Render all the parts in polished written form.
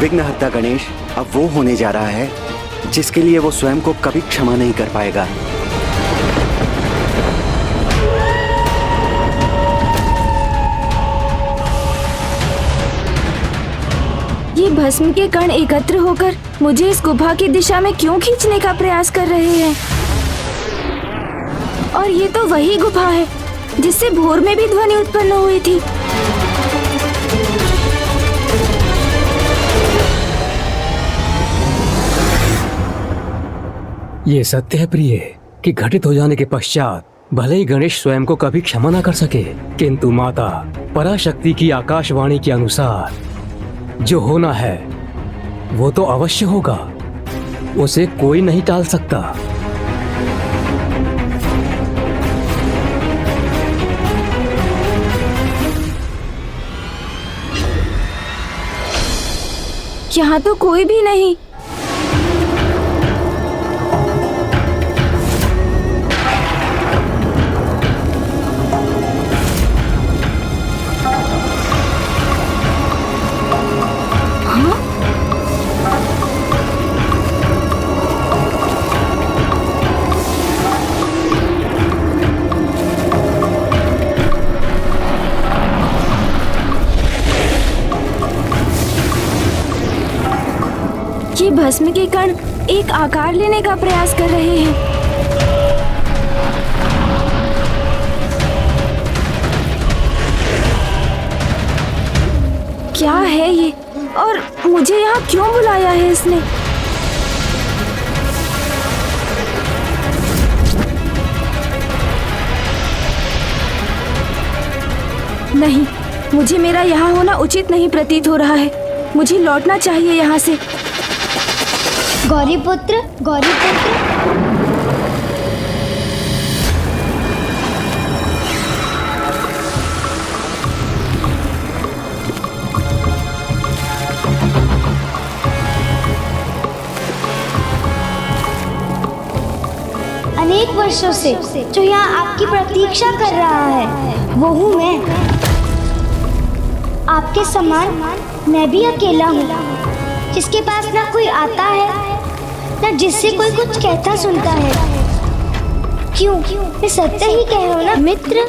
विघ्नहर्ता गणेश अब वो होने जा रहा है जिसके लिए वो स्वयं को कभी क्षमा नहीं कर पाएगा। ये भस्म के कण एकत्र होकर मुझे इस गुफा की दिशा में क्यों खींचने का प्रयास कर रहे हैं? और ये तो वही गुफा है जिससे भोर में भी ध्वनि उत्पन्न हुई थी। ये सत्य है प्रिय कि घटित हो जाने के पश्चात भले ही गणेश स्वयं को कभी क्षमा न कर सके, किंतु माता पराशक्ति की आकाशवाणी के अनुसार जो होना है वो तो अवश्य होगा, उसे कोई नहीं टाल सकता। यहाँ तो कोई भी नहीं। ये भस्म के कण एक आकार लेने का प्रयास कर रहे हैं। क्या है ये और मुझे यहाँ क्यों बुलाया है इसने? नहीं, मुझे मेरा यहाँ होना उचित नहीं प्रतीत हो रहा है। मुझे लौटना चाहिए यहाँ से। गौरीपुत्र, गौरीपुत्र। अनेक वर्षों से जो यहाँ आपकी प्रतीक्षा कर रहा है वो हूँ मैं। आपके समान मैं भी अकेला हूँ, जिसके पास ना कोई आता है न जिससे कोई कुछ कहता सुनता है। क्यों? मैं सत्य ही कह रहा हूँ ना मित्र।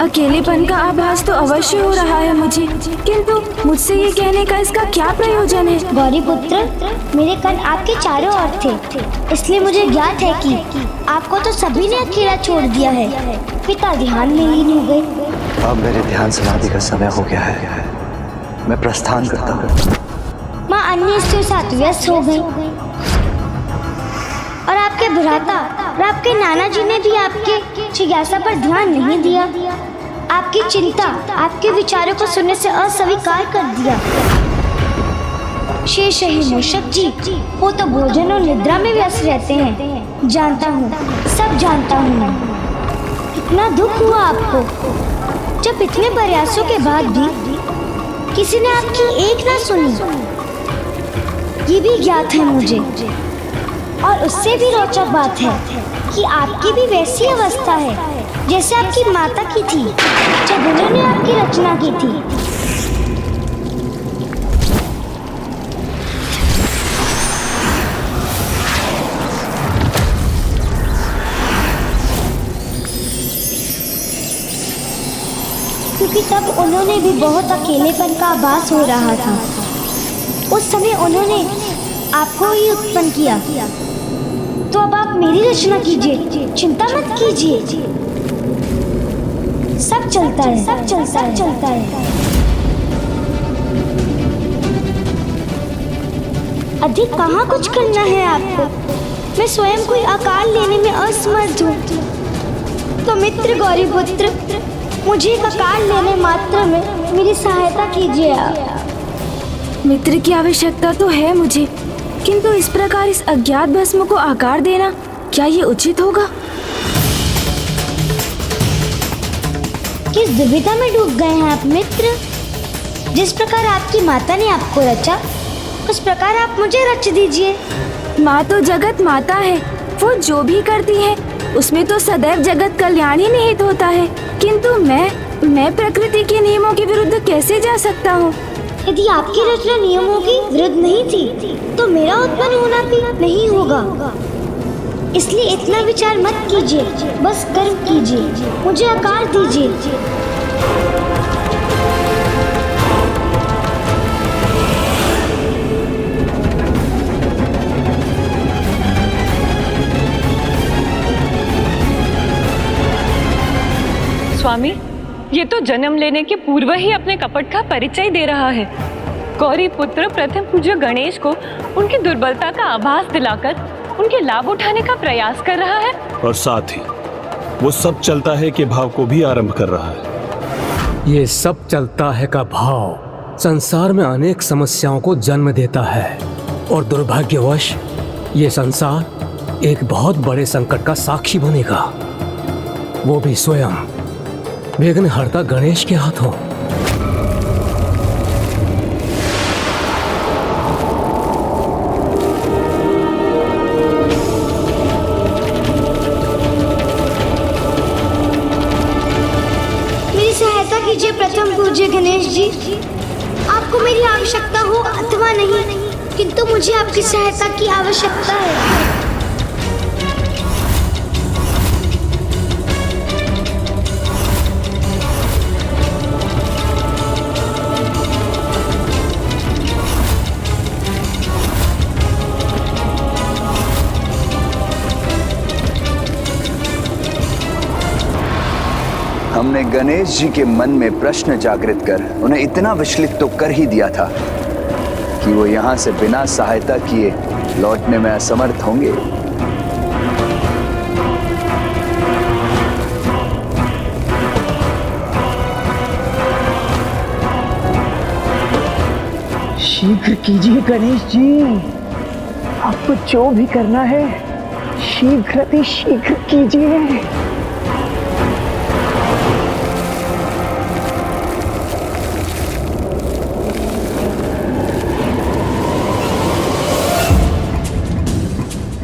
अकेलेपन का आभास तो अवश्य हो रहा है मुझे, किंतु मुझसे ये कहने का इसका क्या प्रयोजन है? गौरीपुत्र, मेरे कण आपके चारों ओर थे, इसलिए मुझे ज्ञात है कि आपको तो सभी ने अकेला छोड़ दिया है। पिता ध्यान में लीन हो गए। अब मेरे ध्यान समाधि का समय हो गया है, मैं प्रस्थान करता हूँ। माँ अन्य के साथ व्यस्त हो गई और आपके भ्राता और आपके नाना जी ने भी आपके जिज्ञासा पर ध्यान नहीं दिया। आपकी चिंता आपके विचारों को सुनने से अस्वीकार कर दिया। शेष रहे मूषक जी, वो तो भोजन और निद्रा में व्यस्त रहते हैं। जानता हूँ, सब जानता हूँ। कितना दुख हुआ आपको जब इतने प्रयासों के बाद भी किसी ने आपकी एक ना सुनी। ये भी ज्ञात है मुझे। और उससे भी रोचक बात है कि आपकी भी वैसी अवस्था है जैसे आपकी माता की थी जब उन्होंने आपकी रचना की थी। क्योंकि तब उन्होंने भी बहुत अकेलेपन का आभास हो रहा था। उस समय उन्होंने आपको ही उत्पन्न किया। तो अब आप मेरी रचना कीजिए, चिंता मत कीजिए। सब चलता है, सब चलता है। अधिक कहाँ कुछ करना है आपको। मैं स्वयं कोई आकार लेने में असमर्थ हूँ। तो मित्र गौरीपुत्र, मुझे एक आकार लेने मात्र में मेरी सहायता कीजिए आप। मित्र की आवश्यकता तो है मुझे, किंतु इस प्रकार इस अज्ञात भस्म को आकार देना क्या ये उचित होगा? किस दुविधा में डूब गए हैं आप मित्र। जिस प्रकार आपकी माता ने आपको रचा, उस प्रकार आप मुझे रच दीजिए। माँ तो जगत माता है, वो जो भी करती है उसमें तो सदैव जगत कल्याण ही निहित होता है। किंतु मैं प्रकृति के नियमों के विरुद्ध कैसे जा सकता हूँ? यदि आपकी रचना नियमों की विरुद्ध नहीं थी तो मेरा उत्पन्न होना भी नहीं होगा। इसलिए इतना विचार मत कीजिए, बस कर्म कीजिए, मुझे आकार दीजिए। स्वामी, ये तो जन्म लेने के पूर्व ही अपने कपट का परिचय दे रहा है। गौरी पुत्र प्रथम पूज्य गणेश को उनकी दुर्बलता का आभास दिलाकर उनके लाभ उठाने का प्रयास कर रहा है। और साथ ही वो सब चलता है कि भाव को भी आरंभ कर रहा है। ये सब चलता है का भाव संसार में अनेक समस्याओं को जन्म देता है और दुर्भाग्यवश ये संसार एक बहुत बड़े संकट का साक्षी बनेगा, वो भी स्वयं विघ्नहर्ता गणेश के हाथों। मेरी सहायता कीजिए प्रथम पूज्य गणेश जी। आपको मेरी आवश्यकता हो अथवा नहीं, किंतु मुझे आपकी सहायता की आवश्यकता है। हमने गणेश जी के मन में प्रश्न जागृत कर उन्हें इतना विचलित तो कर ही दिया था कि वो यहाँ से बिना सहायता किए लौटने में असमर्थ होंगे। शीघ्र कीजिए गणेश जी, आपको जो भी करना है शीघ्र कीजिए।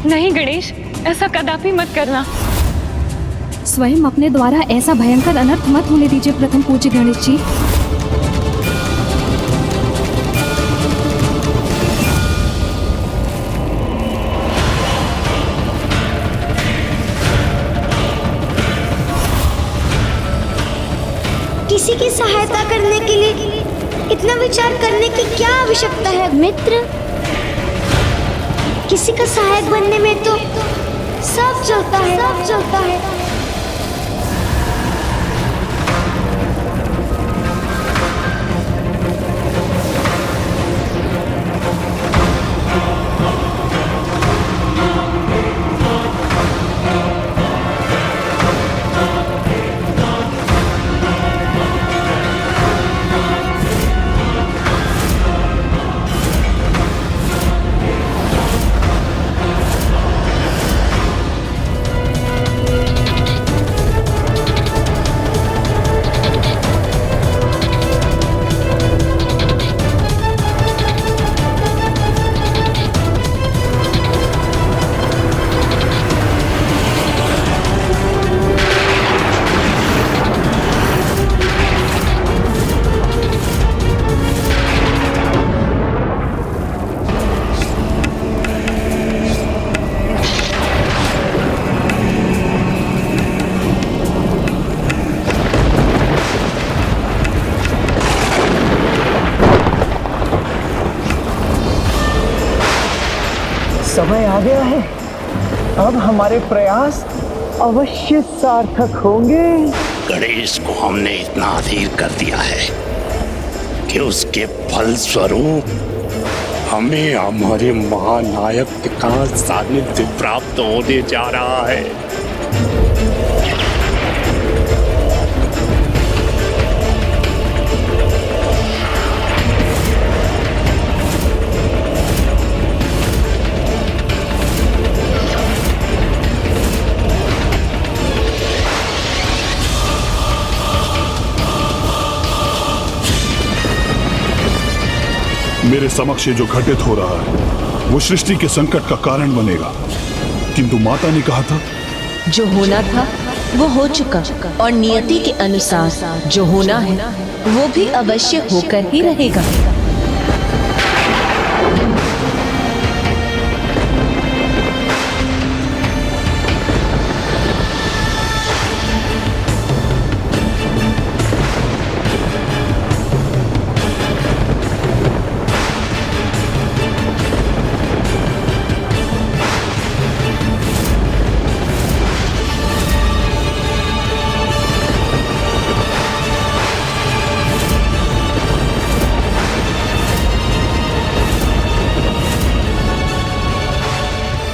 नहीं गणेश, ऐसा कदापि मत करना। स्वयं अपने द्वारा ऐसा भयंकर अनर्थ मत होने दीजिए प्रथम पूज्य गणेश जी। किसी की सहायता करने के लिए इतना विचार करने की क्या आवश्यकता है मित्र? किसी का सहायक बनने में तो सब चलता है, सब चलता है। समय आ गया है, अब हमारे प्रयास अवश्य सार्थक होंगे। गणेश को हमने इतना अधीर कर दिया है कि उसके फल स्वरूप हमें हमारे महानायक का सानिध्य प्राप्त होने जा रहा है। मेरे समक्ष जो घटित हो रहा है वो सृष्टि के संकट का कारण बनेगा, किंतु माता ने कहा था जो होना था वो हो चुका और नियति के अनुसार जो होना है वो भी अवश्य होकर ही रहेगा।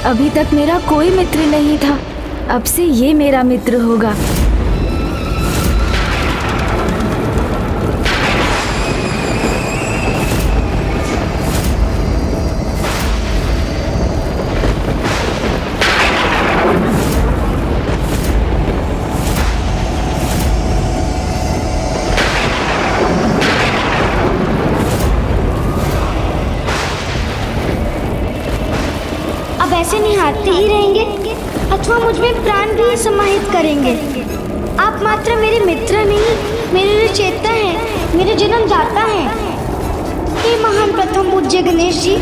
अभी तक मेरा कोई मित्र नहीं था, अब से ये मेरा मित्र होगा। अब ऐसे निहारते ही रहेंगे अथवा मुझ में प्राण भी समाहित करेंगे। आप मात्र मेरे मित्र नहीं, मेरे रचयिता हैं, मेरे जन्मदाता हैं। हे महान प्रथम पूज्य गणेश जी,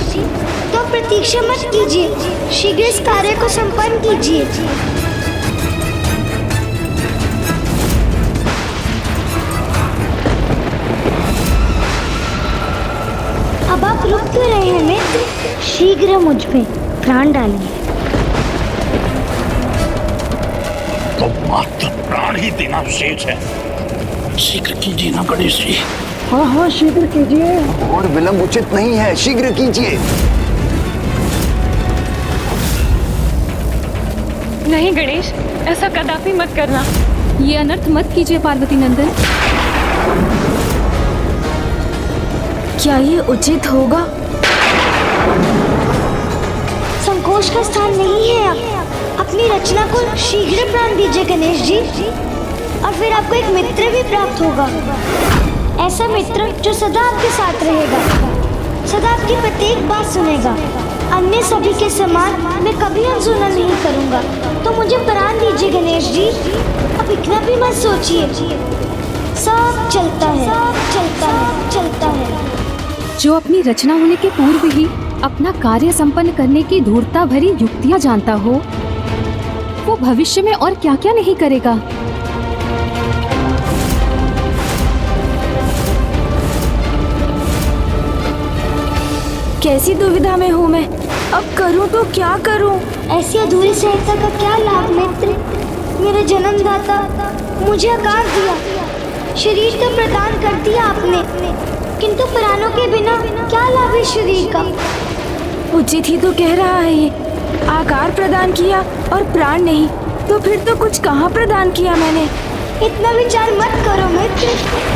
तो प्रतीक्षा मत कीजिए, शीघ्र इस कार्य को संपन्न कीजिए। अब आप रुक क्यों रहे हैं मित्र? शीघ्र मुझ पे प्राण डालिए। तो मात्र प्राण ही देना शेष है। शीघ्र कीजिए ना गणेश जी। हाँ हाँ शीघ्र कीजिए। और विलंब उचित नहीं है, शीघ्र कीजिए। नहीं गणेश, ऐसा कदापि मत करना। ये अनर्थ मत कीजिए पार्वती नंदन। क्या ये उचित होगा? संकोच का स्थान नहीं है। आप अपनी रचना को शीघ्र प्राण दीजिए गणेश जी, और फिर आपको एक मित्र भी प्राप्त होगा। ऐसा मित्र जो सदा आपके साथ रहेगा, सदा आपकी प्रत्येक बात सुनेगा। अन्य सभी के समान मैं कभी अनसुना नहीं करूंगा। तो मुझे प्राण दीजिए गणेश जी। अब इतना भी मत सोचिए, सब चलता है, सब चलता है, चलता है। जो अपनी रचना होने के पूर्व ही अपना कार्य संपन्न करने की धूर्ता भरी युक्तियां जानता हो, वो भविष्य में और क्या क्या नहीं करेगा। कैसी दुविधा में हूँ मैं, अब करूँ तो क्या करूँ? ऐसी अधूरी सहायता का क्या लाभ मित्र? मेरे जन्मदाता, मुझे आकार दिया, शरीर तो प्रदान कर दिया आपने, किंतु प्राणों के बिना क्या लाभ है शरीर का? उचित ही तो कह रहा है ये, आकार प्रदान किया और प्राण नहीं, तो फिर तो कुछ कहाँ प्रदान किया मैंने। इतना विचार मत करो मित्र।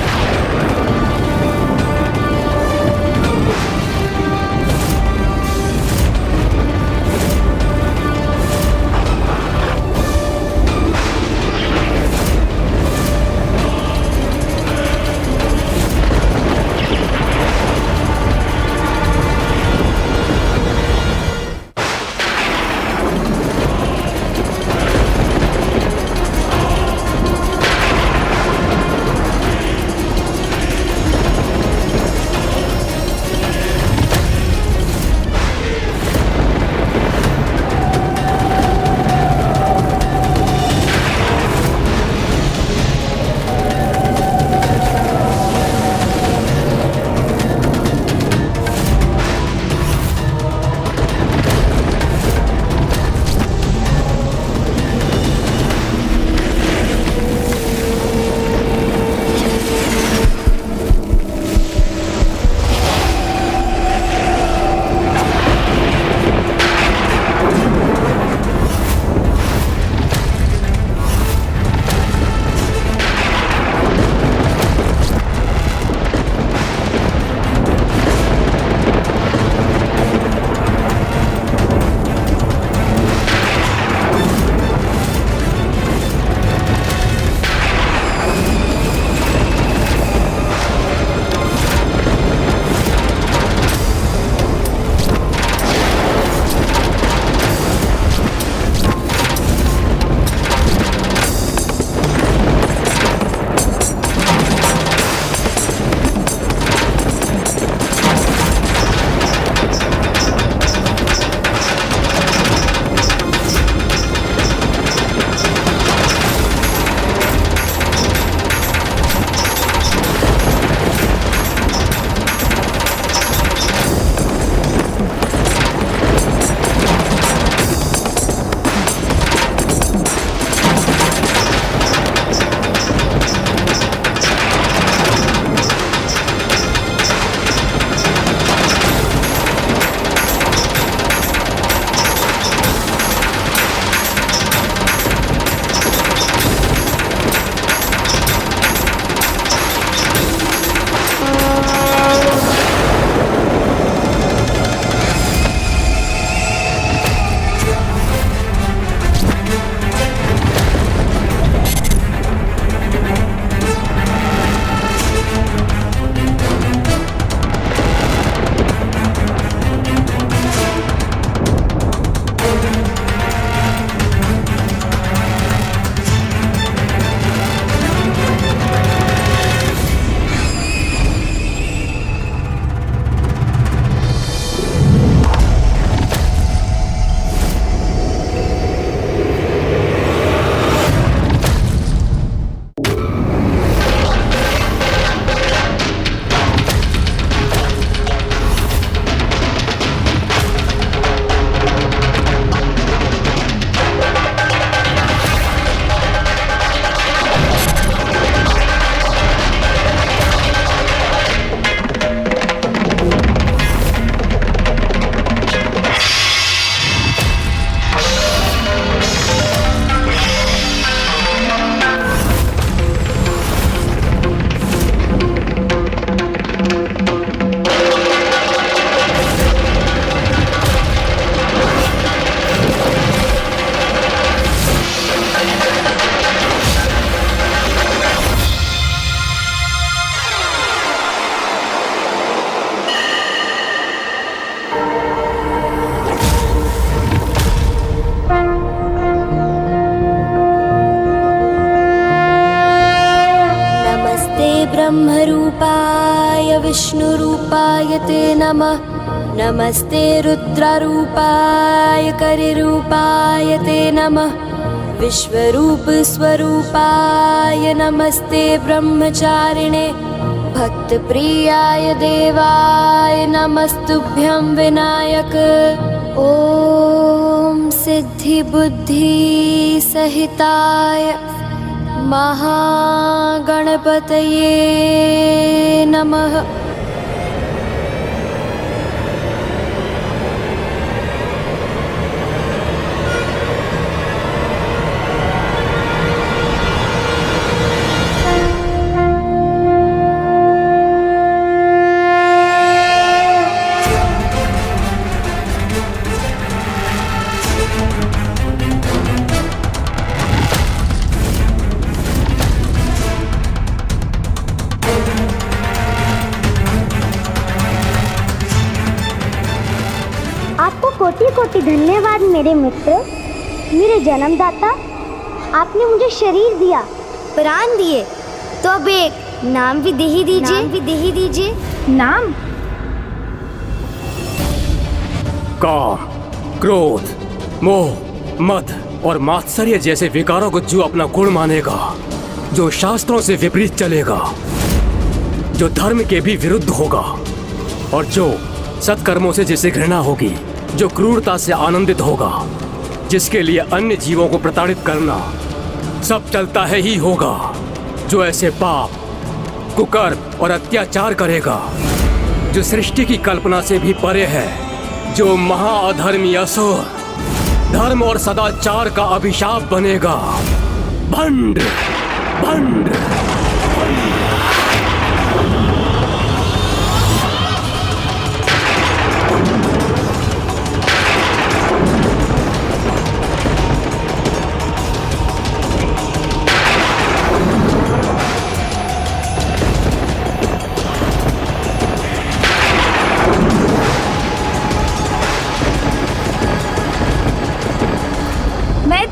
ब्रह्मरूपाय विष्णुरूपाय ते नमः। नमस्ते रुद्ररूपाय करिरूपाय ते नमः। विश्वरूप स्वरूपाय नमस्ते ब्रह्मचारिणे। भक्तप्रियाय देवाय नमस्तुभ्यं विनायक। ॐ सिद्धि बुद्धि सहिताय महागणपतये नमः। आपको कोटि कोटि धन्यवाद मेरे मित्र, मेरे जन्मदाता। आपने मुझे शरीर दिया, प्राण दिए, तो अब एक नाम भी दे ही दीजिए। नाम? काम, क्रोध, मोह, मद और मात्सर्य जैसे विकारों को जो अपना गुण मानेगा, जो शास्त्रों से विपरीत चलेगा, जो धर्म के भी विरुद्ध होगा और जो सत्कर्मों से जिसे घृणा होगी, जो क्रूरता से आनंदित होगा, जिसके लिए अन्य जीवों को प्रताड़ित करना सब चलता है ही होगा, जो ऐसे पाप, कुकर्म और अत्याचार करेगा, जो सृष्टि की कल्पना से भी परे है, जो महाअधर्मी असुर, धर्म और सदाचार का अभिशाप बनेगा। भंड, भंड,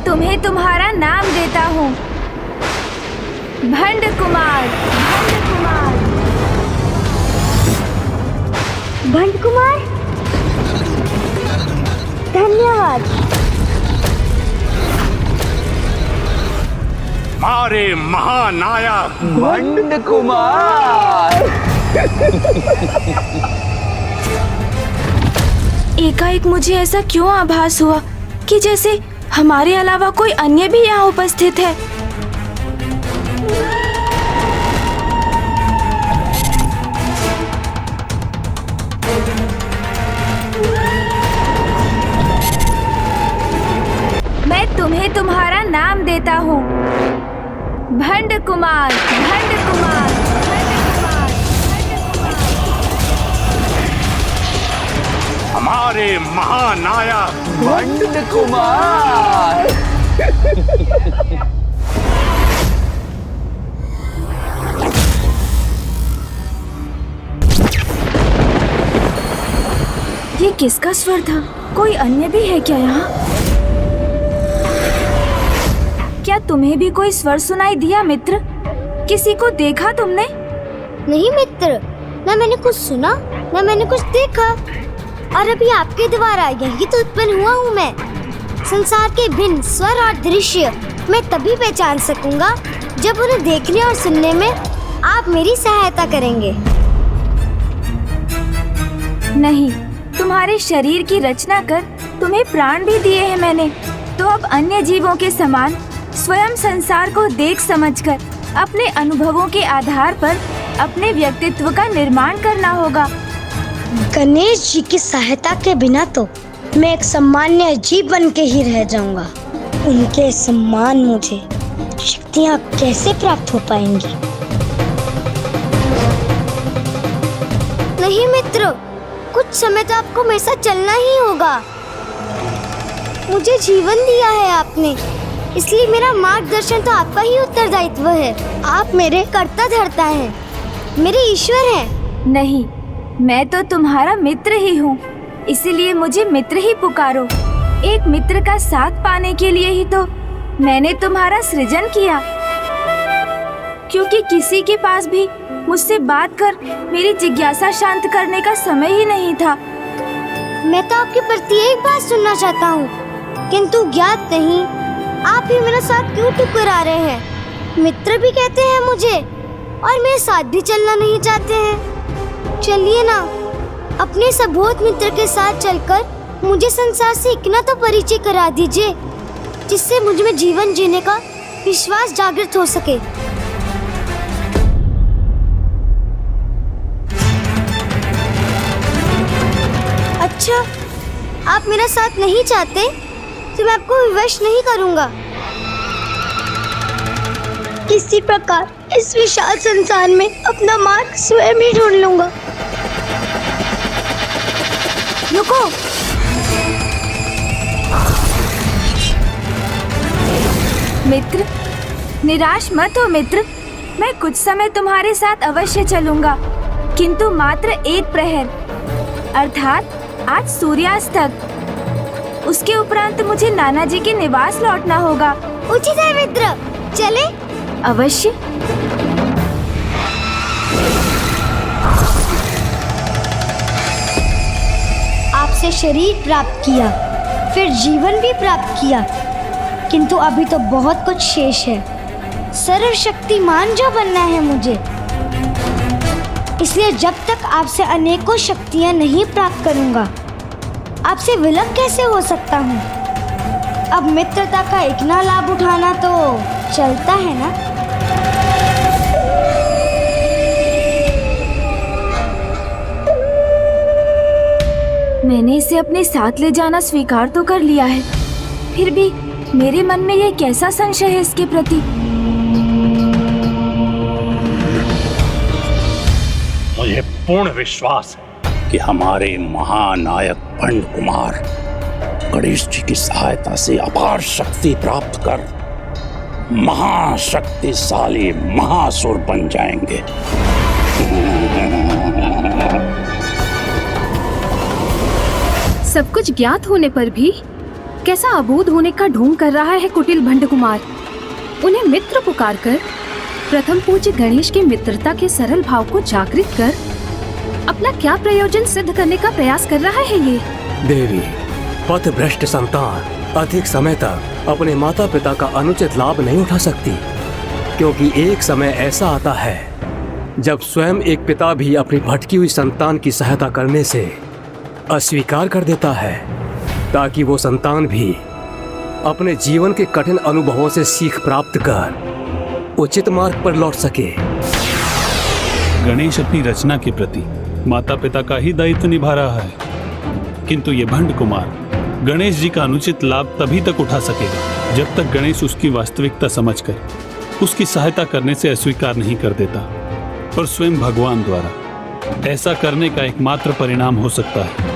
तुम्हें तुम्हारा नाम देता हूँ, भंड कुमार। भंड कुमार, धन्यवाद। हमारे महानायक भंड कुमार। एकाएक मुझे ऐसा क्यों आभास हुआ कि जैसे हमारे अलावा कोई अन्य भी यहाँ उपस्थित है। मैं तुम्हें तुम्हारा नाम देता हूँ, भंड कुमार, भंड कुमार, हमारे महानायक भंड कुमार। ये किसका स्वर था? कोई अन्य भी है क्या यहाँ? क्या तुम्हें भी कोई स्वर सुनाई दिया मित्र? किसी को देखा तुमने? नहीं मित्र, न मैंने कुछ सुना न मैंने कुछ देखा, और अभी आपके द्वारा यही तो उत्पन्न हुआ हूँ मैं। संसार के भिन्न स्वर और दृश्य मैं तभी पहचान सकूंगा जब उन्हें देखने और सुनने में आप मेरी सहायता करेंगे। नहीं, तुम्हारे शरीर की रचना कर तुम्हें प्राण भी दिए हैं मैंने, तो अब अन्य जीवों के समान स्वयं संसार को देख समझकर अपने अनुभवों के आधार पर अपने व्यक्तित्व का निर्माण करना होगा। गणेश जी की सहायता के बिना तो मैं एक सामान्य जीव बन के ही रह जाऊंगा। उनके सम्मान मुझे शक्तियाँ कैसे प्राप्त हो पाएंगी? नहीं मित्रों, कुछ समय तो आपको मेरे साथ चलना ही होगा। मुझे जीवन दिया है आपने, इसलिए मेरा मार्गदर्शन तो आपका ही उत्तरदायित्व है। आप मेरे कर्ता धर्ता हैं, मेरे ईश्वर हैं। नहीं, मैं तो तुम्हारा मित्र ही हूँ, इसीलिए मुझे मित्र ही पुकारो। एक मित्र का साथ पाने के लिए ही तो मैंने तुम्हारा सृजन किया, क्योंकि किसी के पास भी मुझसे बात कर मेरी जिज्ञासा शांत करने का समय ही नहीं था। मैं तो आपके प्रति एक बात सुनना चाहता हूँ, किंतु ज्ञात नहीं आप ही मेरा साथ क्यों ठुकरा रहे हैं। मित्र भी कहते हैं मुझे और मेरे साथ भी चलना नहीं चाहते हैं। चलिए ना, अपने सबोध मित्र के साथ चलकर मुझे संसार से इतना तो परिचय करा दीजिए जिससे मुझ में जीवन जीने का विश्वास जागृत हो सके। अच्छा, आप मेरा साथ नहीं चाहते तो मैं आपको विवश नहीं करूंगा। किसी प्रकार इस विशाल संसार में अपना मार्ग स्वयं ही ढूंढ लूंगा। रुको, मित्र, निराश मत हो मित्र। मैं कुछ समय तुम्हारे साथ अवश्य चलूंगा, किंतु मात्र एक प्रहर, अर्थात आज सूर्यास्त तक। उसके उपरांत मुझे नाना जी के निवास लौटना होगा। उचित है मित्र, चले? अवश्य। आपसे शरीर प्राप्त किया, फिर जीवन भी प्राप्त किया, किंतु अभी तो बहुत कुछ शेष है। सर्वशक्तिमान जो बनना है मुझे, इसलिए जब तक आपसे अनेकों शक्तियां नहीं प्राप्त करूंगा, आपसे विलग कैसे हो सकता हूँ। अब मित्रता का इतना लाभ उठाना तो चलता है ना। मैंने इसे अपने साथ ले जाना स्वीकार तो कर लिया है, फिर भी मेरे मन में यह कैसा संशय है इसके प्रति। मुझे पूर्ण विश्वास है कि हमारे महानायक पंड कुमार गणेश जी की सहायता से अपार शक्ति प्राप्त कर महाशक्तिशाली महासुर बन जाएंगे। सब कुछ ज्ञात होने पर भी कैसा अबोध होने का ढोंग कर रहा है कुटिल भंड कुमार। उन्हें मित्र पुकारकर प्रथम पूज्य गणेश की मित्रता के सरल भाव को जागृत कर अपना क्या प्रयोजन सिद्ध करने का प्रयास कर रहा है ये। देवी, पथभ्रष्ट संतान अधिक समय तक अपने माता पिता का अनुचित लाभ नहीं उठा सकती, क्योंकि एक समय ऐसा आता है जब स्वयं एक पिता भी अपनी भटकी हुई संतान की सहायता करने से अस्वीकार कर देता है, ताकि वो संतान भी अपने जीवन के कठिन अनुभवों से सीख प्राप्त कर उचित मार्ग पर लौट सके। गणेश अपनी रचना के प्रति माता पिता का ही दायित्व निभा रहा है, किंतु ये भंड कुमार गणेश जी का अनुचित लाभ तभी तक उठा सकेगा जब तक गणेश उसकी वास्तविकता समझकर उसकी सहायता करने से अस्वीकार नहीं कर देता। और स्वयं भगवान द्वारा ऐसा करने का एकमात्र परिणाम हो सकता है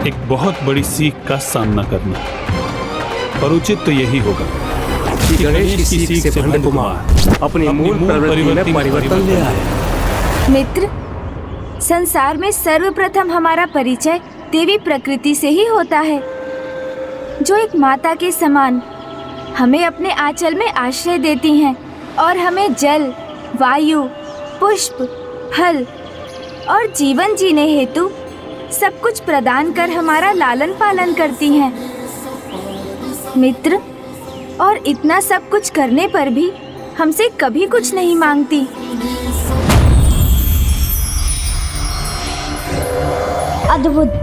एक बहुत बड़ी सीख का सामना करना। और उचित तो यही होगा कि गणेश की सीख से भंड कुमार अपनी मूल प्रवृत्ति में परिवर्तन ले आए। मित्र, संसार में सर्वप्रथम हमारा परिचय देवी प्रकृति से ही होता है, जो एक माता के समान हमें अपने आंचल में आश्रय देती हैं और हमें जल, वायु, पुष्प, फल और जीवन जीने हेतु सब कुछ प्रदान कर हमारा लालन पालन करती हैं। मित्र, और इतना सब कुछ करने पर भी हमसे कभी कुछ नहीं मांगती। अद्भुत।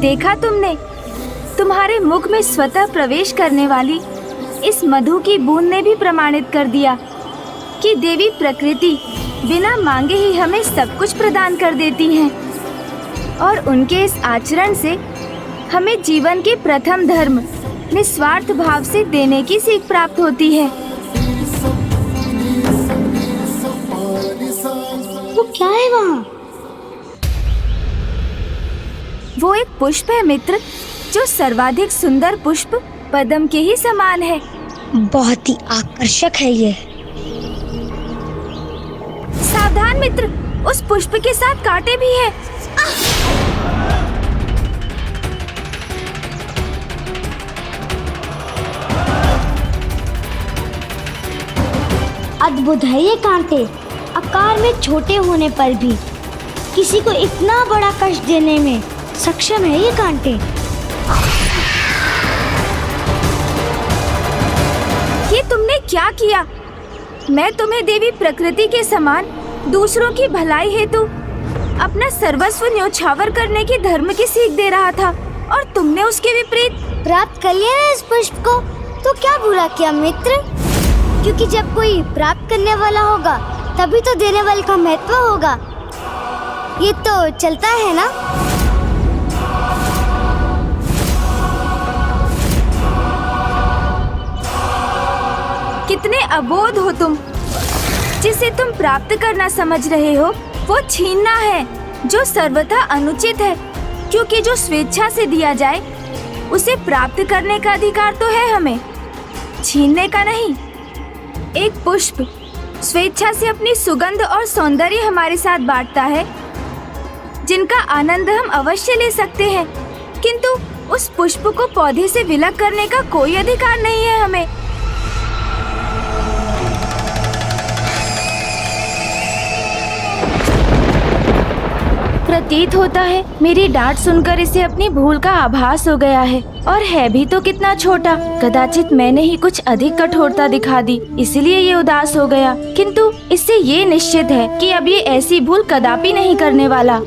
देखा तुमने, तुम्हारे मुख में स्वतः प्रवेश करने वाली इस मधु की बूंद ने भी प्रमाणित कर दिया कि देवी प्रकृति बिना मांगे ही हमें सब कुछ प्रदान कर देती हैं और उनके इस आचरण से हमें जीवन के प्रथम धर्म निस्वार्थ भाव से देने की सीख प्राप्त होती है। वो क्या है वहाँ? वो एक पुष्प है मित्र, जो सर्वाधिक सुंदर पुष्प पद्म के ही समान है। बहुत ही आकर्षक है ये। सावधान मित्र, उस पुष्प के साथ कांटे भी है। अद्भुत है ये कांटे। आकार में छोटे होने पर भी किसी को इतना बड़ा कष्ट देने में सक्षम है ये कांटे। ये तुमने क्या किया? मैं तुम्हें देवी प्रकृति के समान दूसरों की भलाई हेतु अपना सर्वस्व न्योछावर करने की धर्म की सीख दे रहा था और तुमने उसके विपरीत। प्राप्त कर लिया ना इस पुष्प को, तो क्या बुरा किया मित्र? क्योंकि जब कोई प्राप्त करने वाला होगा तभी तो देने वाले का महत्व होगा। ये तो चलता है ना। कितने अबोध हो तुम। जिसे तुम प्राप्त करना समझ रहे हो वो छीनना है, जो सर्वथा अनुचित है, क्योंकि जो स्वेच्छा से दिया जाए उसे प्राप्त करने का अधिकार तो है हमें, छीनने का नहीं। एक पुष्प स्वेच्छा से अपनी सुगंध और सौंदर्य हमारे साथ बांटता है, जिनका आनंद हम अवश्य ले सकते हैं, किंतु उस पुष्प को पौधे से विलग करने का कोई अधिकार नहीं है हमें। प्रतीत होता है मेरी डांट सुनकर इसे अपनी भूल का आभास हो गया है, और है भी तो कितना छोटा। कदाचित मैंने ही कुछ अधिक कठोरता दिखा दी, इसलिए ये उदास हो गया, किंतु इससे ये निश्चित है कि अब ये ऐसी भूल कदापि नहीं करने वाला।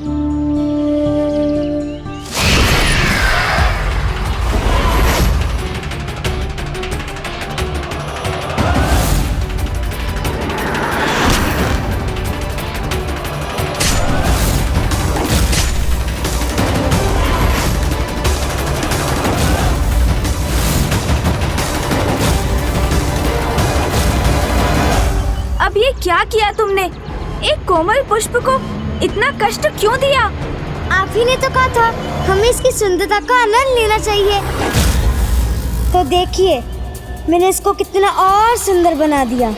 क्या किया तुमने? एक कोमल पुष्प को इतना कष्ट क्यों दिया? आप ही ने तो कहा था हमें इसकी सुंदरता का आनंद लेना चाहिए। तो देखिए मैंने इसको कितना और सुंदर बना दिया।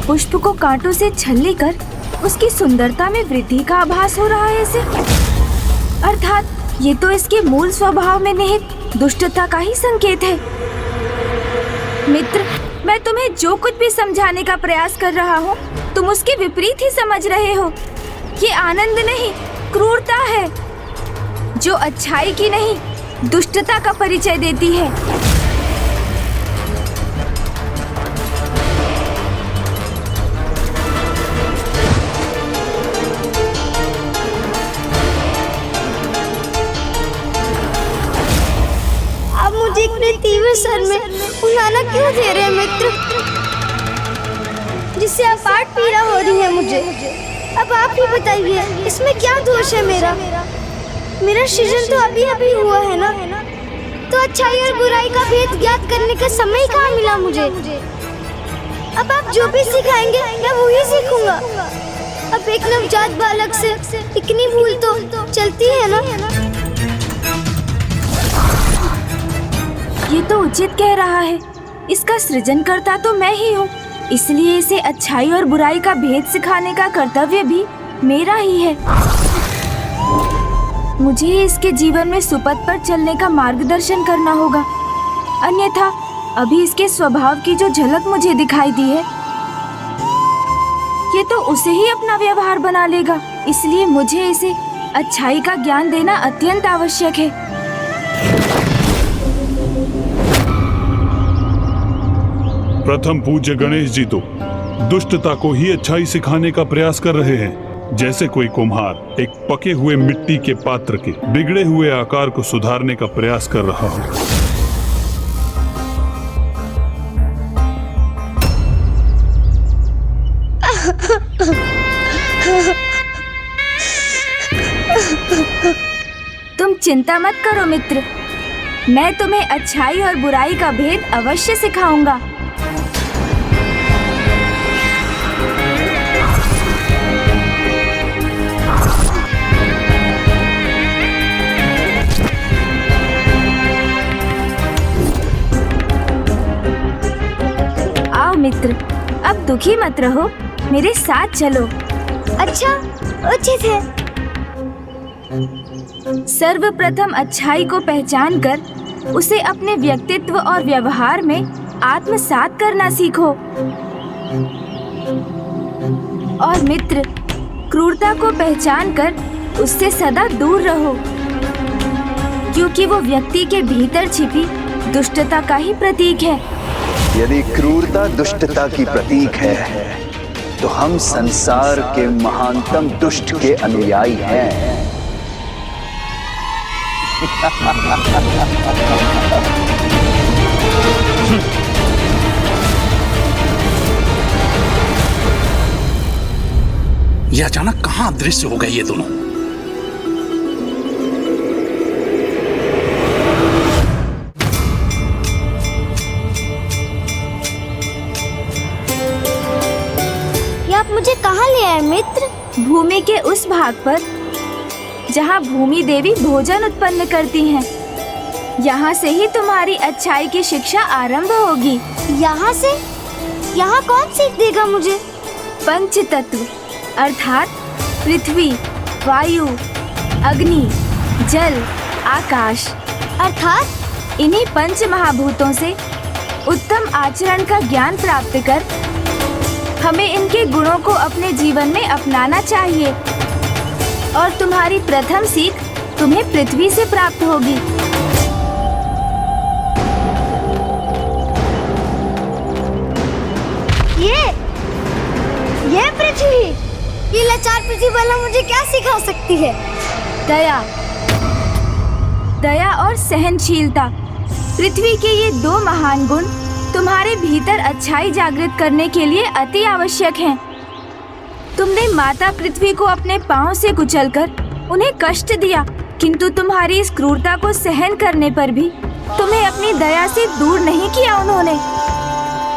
पुष्प को कांटों से छलनी कर उसकी सुंदरता में वृद्धि का आभास हो रहा है इसे। अर्थात ये तो इसके मूल स्वभाव में निहित दुष्टता का ही संकेत है। मित्र, मैं तुम्हें जो कुछ भी समझाने का प्रयास कर रहा हूँ तुम उसके विपरीत ही समझ रहे हो। ये आनंद नहीं, क्रूरता है, जो अच्छाई की नहीं दुष्टता का परिचय देती है। इतने तीव्र सर में उलाना क्यों दे रहे हैं मित्र, जिससे अपार पीड़ा हो रही है मुझे। अब आप ही बताइए इसमें क्या दोष है मेरा? मेरा सृजन तो अभी अभी हुआ है ना, तो अच्छाई और बुराई का भेद ज्ञात करने का समय कहाँ मिला मुझे? अब आप जो भी सिखाएंगे मैं वही सीखूंगा। अब एक नवजात बालक से इतनी भूल तो चलती है ना। ये तो उचित कह रहा है, इसका सृजनकर्ता तो मैं ही हूँ, इसलिए इसे अच्छाई और बुराई का भेद सिखाने का कर्तव्य भी मेरा ही है। मुझे इसके जीवन में सुपथ पर चलने का मार्गदर्शन करना होगा, अन्यथा अभी इसके स्वभाव की जो झलक मुझे दिखाई दी है ये तो उसे ही अपना व्यवहार बना लेगा, इसलिए मुझे इसे अच्छाई का ज्ञान देना अत्यंत आवश्यक है। प्रथम पूज्य गणेश जी तो दुष्टता को ही अच्छाई सिखाने का प्रयास कर रहे हैं, जैसे कोई कुम्हार एक पके हुए मिट्टी के पात्र के बिगड़े हुए आकार को सुधारने का प्रयास कर रहा हो। तुम चिंता मत करो मित्र, मैं तुम्हें अच्छाई और बुराई का भेद अवश्य सिखाऊंगा। आओ मित्र, अब दुखी मत रहो, मेरे साथ चलो। अच्छा, उचित है। सर्वप्रथम अच्छाई को पहचान कर उसे अपने व्यक्तित्व और व्यवहार में आत्मसात करना सीखो। और मित्र, क्रूरता को पहचान कर उससे सदा दूर रहो, क्योंकि वो व्यक्ति के भीतर छिपी दुष्टता का ही प्रतीक है। यदि क्रूरता दुष्टता की प्रतीक है तो हम संसार के महानतम दुष्ट के अनुयायी हैं। ये अचानक कहाँ अदृश्य हो गए ये दोनों? ये आप मुझे कहाँ ले आए मित्र? भूमि के उस भाग पर जहाँ भूमि देवी भोजन उत्पन्न करती हैं। यहाँ से ही तुम्हारी अच्छाई की शिक्षा आरंभ होगी। यहाँ से? यहाँ कौन सीख देगा मुझे? पंच तत्व अर्थात पृथ्वी, वायु, अग्नि, जल, आकाश, अर्थात इन्हीं पंच महाभूतों से उत्तम आचरण का ज्ञान प्राप्त कर हमें इनके गुणों को अपने जीवन में अपनाना चाहिए। और तुम्हारी प्रथम सीख तुम्हें पृथ्वी से प्राप्त होगी। ये पृथ्वी, ये लाचार पृथ्वी वाला मुझे क्या सिखा सकती है? दया, दया और सहनशीलता, पृथ्वी के ये दो महान गुण तुम्हारे भीतर अच्छाई जागृत करने के लिए अति आवश्यक हैं। तुमने माता पृथ्वी को अपने पांव से कुचलकर उन्हें कष्ट दिया, किंतु तुम्हारी इस क्रूरता को सहन करने पर भी तुम्हें अपनी दया से दूर नहीं किया उन्होंने।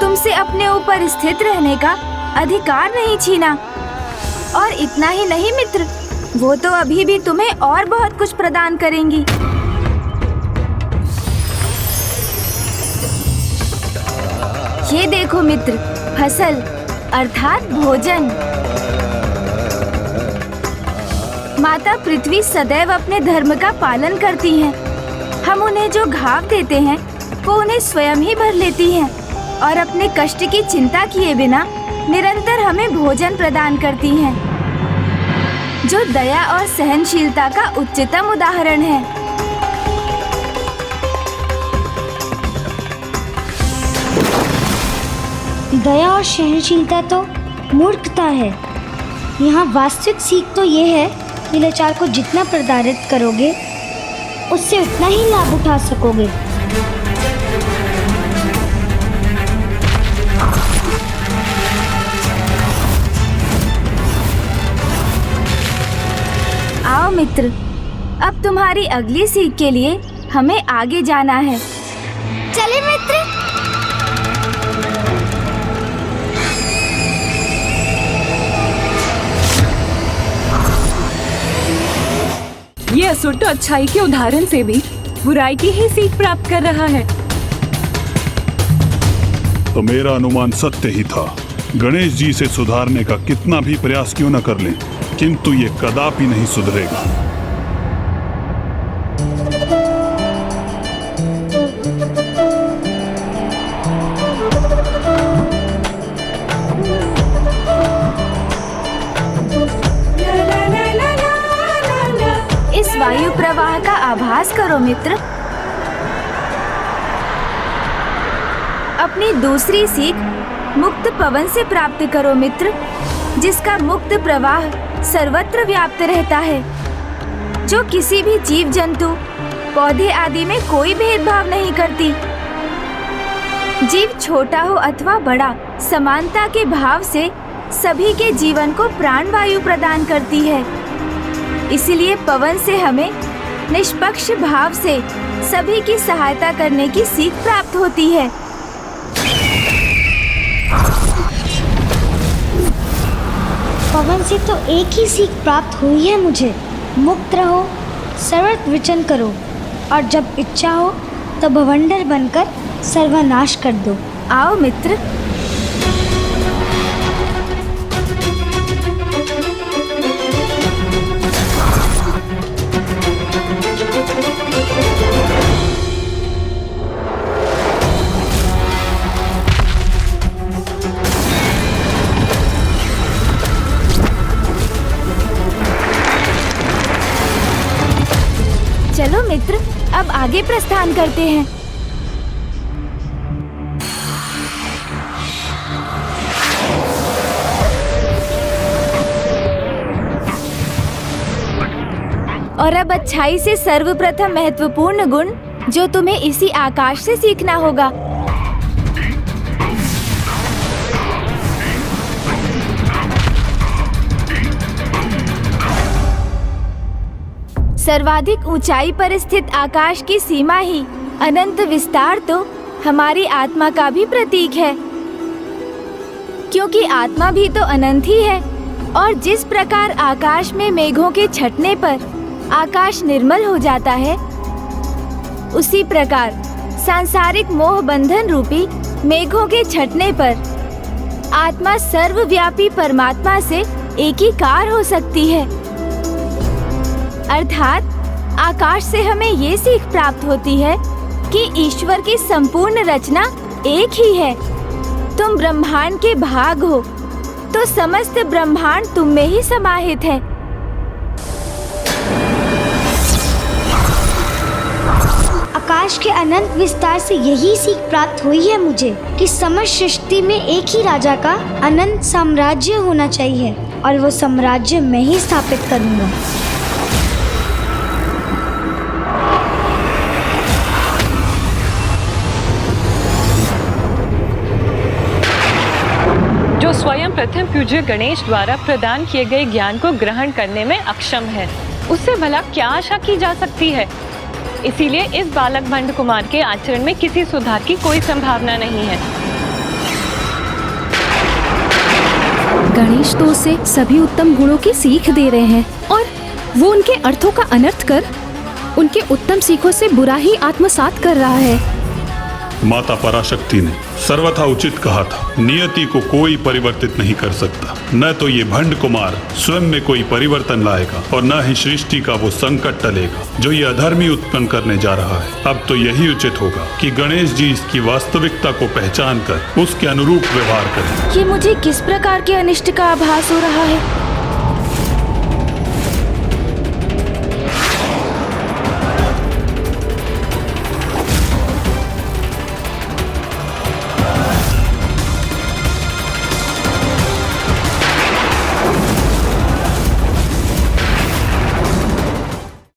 तुमसे अपने ऊपर स्थित रहने का अधिकार नहीं छीना। और इतना ही नहीं मित्र, वो तो अभी भी तुम्हें और बहुत कुछ प्रदान करेंगी। ये देखो मित्र, फसल अर्थात भोजन। माता पृथ्वी सदैव अपने धर्म का पालन करती हैं। हम उन्हें जो घाव देते हैं वो उन्हें स्वयं ही भर लेती हैं और अपने कष्ट की चिंता किए बिना निरंतर हमें भोजन प्रदान करती हैं, जो दया और सहनशीलता का उच्चतम उदाहरण है। दया और सहनशीलता तो मूर्खता है। यहाँ वास्तविक सीख तो ये है कि लाचार को जितना प्रताड़ित करोगे उससे उतना ही लाभ उठा सकोगे। आओ मित्र, अब तुम्हारी अगली सीख के लिए हमें आगे जाना है। चले मित्र। ये असुर तो अच्छाई के उदाहरण से भी बुराई की ही सीख प्राप्त कर रहा है। तो मेरा अनुमान सत्य ही था। गणेश जी से सुधारने का कितना भी प्रयास क्यों न कर लें, किंतु ये कदापि नहीं सुधरेगा। इस वायु प्रवाह का आभास करो मित्र। अपनी दूसरी सीख मुक्त पवन से प्राप्त करो मित्र, जिसका मुक्त प्रवाह सर्वत्र व्याप्त रहता है, जो किसी भी जीव जंतु, पौधे आदि में कोई भेदभाव नहीं करती। जीव छोटा हो अथवा बड़ा, समानता के भाव से सभी के जीवन को प्राण वायु प्रदान करती है। इसलिए पवन से हमें निष्पक्ष भाव से सभी की सहायता करने की सीख प्राप्त होती है। पवन से तो एक ही सीख प्राप्त हुई है मुझे, मुक्त रहो, सर्वत्र विचरण करो और जब इच्छा हो तो भवंडर बनकर सर्वनाश कर दो। आओ मित्र। चलो मित्र, अब आगे प्रस्थान करते हैं। और अब अच्छाई से सर्वप्रथम महत्वपूर्ण गुण जो तुम्हें इसी आकाश से सीखना होगा। सर्वाधिक ऊंचाई पर स्थित आकाश की सीमा ही अनंत विस्तार तो हमारी आत्मा का भी प्रतीक है, क्योंकि आत्मा भी तो अनंत ही है। और जिस प्रकार आकाश में मेघों के छटने पर आकाश निर्मल हो जाता है, उसी प्रकार सांसारिक मोह बंधन रूपी मेघों के छटने पर आत्मा सर्वव्यापी परमात्मा से एकीकार हो सकती है। अर्थात आकाश से हमें ये सीख प्राप्त होती है कि ईश्वर की संपूर्ण रचना एक ही है। तुम ब्रह्मांड के भाग हो, तो समस्त ब्रह्मांड तुम में ही समाहित है। आकाश के अनंत विस्तार से यही सीख प्राप्त हुई है मुझे कि समस्त सृष्टि में एक ही राजा का अनंत साम्राज्य होना चाहिए और वो साम्राज्य मैं ही स्थापित करूंगा। जो स्वयं प्रथम पूज्य गणेश द्वारा प्रदान किए गए ज्ञान को ग्रहण करने में अक्षम है, उससे भला क्या आशा की जा सकती है। इसीलिए इस बालक भंड कुमार के आचरण में किसी सुधार की कोई संभावना नहीं है। गणेश तो उसे सभी उत्तम गुणों की सीख दे रहे हैं और वो उनके अर्थों का अनर्थ कर उनके उत्तम सीखों से बुरा ही आत्मसात कर रहा है। माता पराशक्ति ने सर्वथा उचित कहा था, नियति को कोई परिवर्तित नहीं कर सकता। न तो ये भंड कुमार स्वयं में कोई परिवर्तन लाएगा और न ही सृष्टि का वो संकट टलेगा जो ये अधर्मी उत्पन्न करने जा रहा है। अब तो यही उचित होगा कि गणेश जी इसकी वास्तविकता को पहचान कर उसके अनुरूप व्यवहार करें। ये मुझे किस प्रकार के अनिष्ट का आभास हो रहा है?